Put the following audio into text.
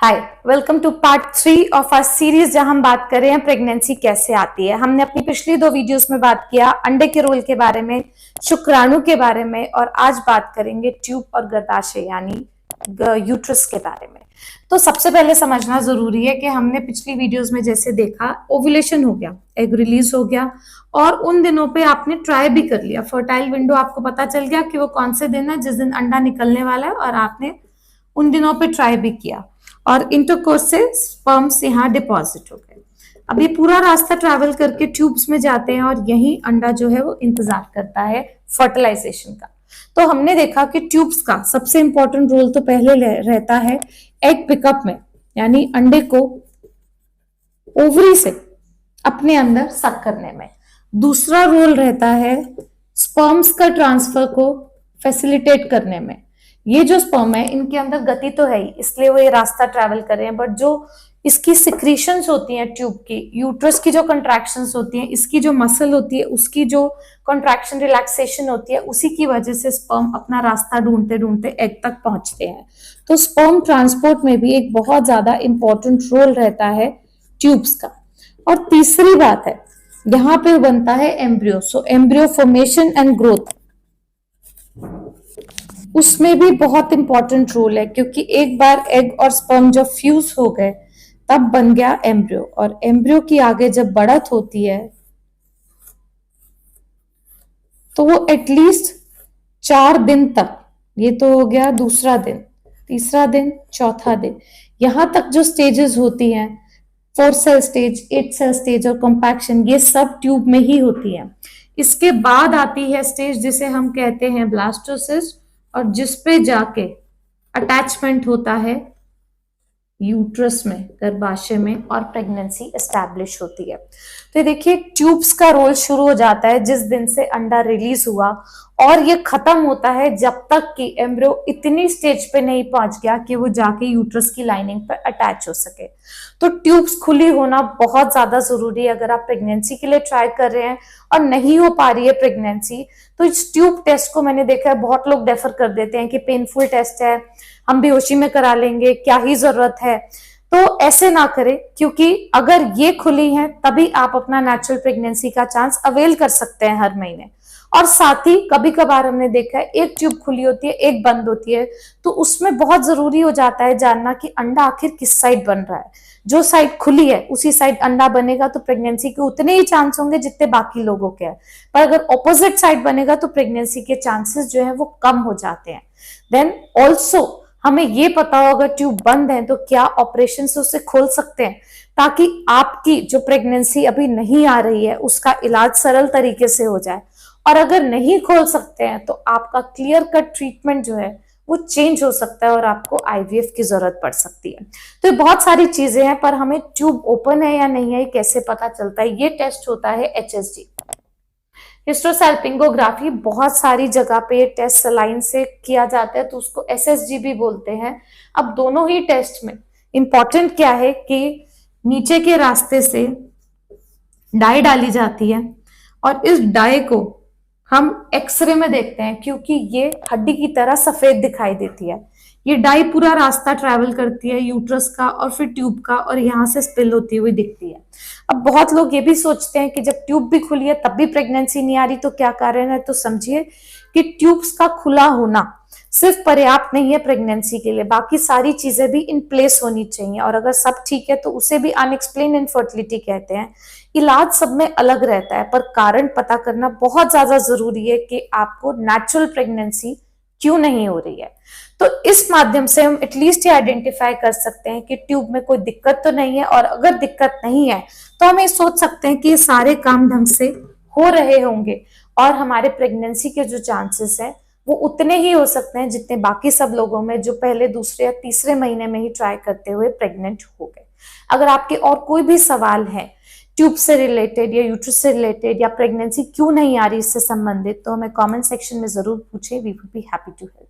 Hi, welcome to part 3 of our series जहां हम बात कर रहे हैं प्रेगनेंसी कैसे आती है। हमने अपनी पिछली 2 वीडियोस में बात किया अंडे के रोल के बारे में, शुक्राणु के बारे में, और आज बात करेंगे ट्यूब और गर्भाशय यानी यूट्रस के बारे में। तो सबसे पहले समझना जरूरी है कि हमने पिछली वीडियोस में जैसे देखा, ओव्यूलेशन हो गया, एग रिलीज हो गया और उन दिनों पे आपने ट्राई भी कर लिया। फर्टाइल विंडो आपको पता चल गया कि वो कौन से दिन है जिस दिन अंडा निकलने वाला है, और आपने उन दिनों पे ट्राई भी किया और इंटरकोर्स से स्पर्म्स यहाँ डिपॉजिट हो गए। अब ये पूरा रास्ता ट्रैवल करके ट्यूब्स में जाते हैं और यही अंडा जो है वो इंतजार करता है फर्टिलाइजेशन का। तो हमने देखा कि ट्यूब्स का सबसे इंपॉर्टेंट रोल तो पहले रहता है एग पिकअप में, यानी अंडे को ओवरी से अपने अंदर सक करने में। दूसरा रोल रहता है स्पर्म्स का ट्रांसफर को फैसिलिटेट करने में। ये जो स्पर्म है इनके अंदर गति तो है ही, इसलिए वो ये रास्ता ट्रैवल कर रहे हैं, बट जो इसकी सिक्रीशंस होती हैं ट्यूब की, यूट्रस की जो कंट्रैक्शंस होती हैं, इसकी जो मसल होती है उसकी जो कंट्रैक्शन रिलैक्सेशन होती है, उसी की वजह से स्पर्म अपना रास्ता ढूंढते ढूंढते एग तक पहुंचते हैं। तो स्पर्म ट्रांसपोर्ट में भी एक बहुत ज्यादा इंपॉर्टेंट रोल रहता है ट्यूब्स का। और तीसरी बात है, यहाँ पे बनता है embryo. So embryo formation and growth, उसमें भी बहुत इंपॉर्टेंट रोल है, क्योंकि एक बार एग और स्पर्म जब फ्यूज हो गए तब बन गया एम्ब्रियो, और एम्ब्रियो की आगे जब बढ़त होती है तो वो एटलीस्ट 4 दिन तक, ये तो हो गया दूसरा दिन, तीसरा दिन, चौथा दिन, यहां तक जो स्टेजेस होती हैं 4 सेल स्टेज, 8 सेल स्टेज और कॉम्पैक्शन, ये सब ट्यूब में ही होती है। इसके बाद आती है स्टेज जिसे हम कहते हैं ब्लास्टोसिस्ट, और जिसपे जाके अटैचमेंट होता है यूट्रस में, गर्भाशय में, और प्रेगनेंसी एस्टैब्लिश होती है। तो देखिए ट्यूब्स का रोल शुरू हो जाता है जिस दिन से अंडा रिलीज हुआ, और ये खत्म होता है जब तक कि एम्ब्रियो इतनी स्टेज पे नहीं पहुंच गया कि वो जाके यूट्रस की लाइनिंग पर अटैच हो सके। तो ट्यूब्स खुली होना बहुत ज्यादा जरूरी है अगर आप प्रेगनेंसी के लिए ट्राई कर रहे हैं और नहीं हो पा रही है प्रेगनेंसी। तो इस ट्यूब टेस्ट को मैंने देखा है बहुत लोग डेफर कर देते हैं कि पेनफुल टेस्ट है, हम बेहोशी में करा लेंगे, क्या ही जरूरत है। तो ऐसे ना करें, क्योंकि अगर ये खुली है तभी आप अपना नेचुरल प्रेगनेंसी का चांस अवेल कर सकते हैं हर महीने। और साथ ही कभी कभार हमने देखा है एक ट्यूब खुली होती है, एक बंद होती है, तो उसमें बहुत जरूरी हो जाता है जानना कि अंडा आखिर किस साइड बन रहा है। जो साइड खुली है उसी साइड अंडा बनेगा तो प्रेगनेंसी के उतने ही चांस होंगे जितने बाकी लोगों के हैं, पर अगर ऑपोजिट साइड बनेगा तो प्रेगनेंसी के चांसेस जो है वो कम हो जाते हैं। देन ऑल्सो हमें ये पता हो अगर ट्यूब बंद है तो क्या ऑपरेशन से उसे खोल सकते हैं, ताकि आपकी जो प्रेगनेंसी अभी नहीं आ रही है उसका इलाज सरल तरीके से हो जाए। और अगर नहीं खोल सकते हैं तो आपका क्लियर कट ट्रीटमेंट जो है वो चेंज हो सकता है और आपको आईवीएफ की जरूरत पड़ सकती है। तो ये बहुत सारी चीजें हैं, पर हमें ट्यूब ओपन है या नहीं है कैसे पता चलता है? ये टेस्ट होता है एचएसजी, हिस्टोसैल्पिंगोग्राफी। बहुत सारी जगह पे टेस्ट सलाइन से किया जाता है तो उसको एसएसजी भी बोलते हैं। अब दोनों ही टेस्ट में इंपॉर्टेंट क्या है कि नीचे के रास्ते से डाई डाली जाती है, और इस डाई को हम एक्सरे में देखते हैं क्योंकि ये हड्डी की तरह सफेद दिखाई देती है। ये डाई पूरा रास्ता ट्रैवल करती है यूट्रस का और फिर ट्यूब का, और यहाँ से स्पिल होती हुई दिखती है। अब बहुत लोग ये भी सोचते हैं कि जब ट्यूब भी खुली है तब भी प्रेगनेंसी नहीं आ रही, तो क्या कारण है? तो समझिए कि ट्यूब्स का खुला होना सिर्फ पर्याप्त नहीं है प्रेगनेंसी के लिए, बाकी सारी चीजें भी इन प्लेस होनी चाहिए, और अगर सब ठीक है तो उसे भी अनएक्सप्लेन इनफर्टिलिटी कहते हैं। इलाज सब में अलग रहता है, पर कारण पता करना बहुत ज्यादा जरूरी है कि आपको नेचुरल प्रेगनेंसी क्यों नहीं हो रही है। तो इस माध्यम से हम एटलीस्ट ये आइडेंटिफाई कर सकते हैं कि ट्यूब में कोई दिक्कत तो नहीं है, और अगर दिक्कत नहीं है तो हम ये सोच सकते हैं कि ये सारे काम ढंग से हो रहे होंगे, और हमारे प्रेगनेंसी के जो चांसेस हैं वो उतने ही हो सकते हैं जितने बाकी सब लोगों में जो पहले, दूसरे या तीसरे महीने में ही ट्राई करते हुए प्रेग्नेंट हो गए। अगर आपके और कोई भी सवाल है ट्यूब से रिलेटेड या यूट्रस से रिलेटेड या प्रेगनेंसी क्यों नहीं आ रही इससे संबंधित, तो हमें कमेंट सेक्शन में जरूर पूछें। We will be happy to help.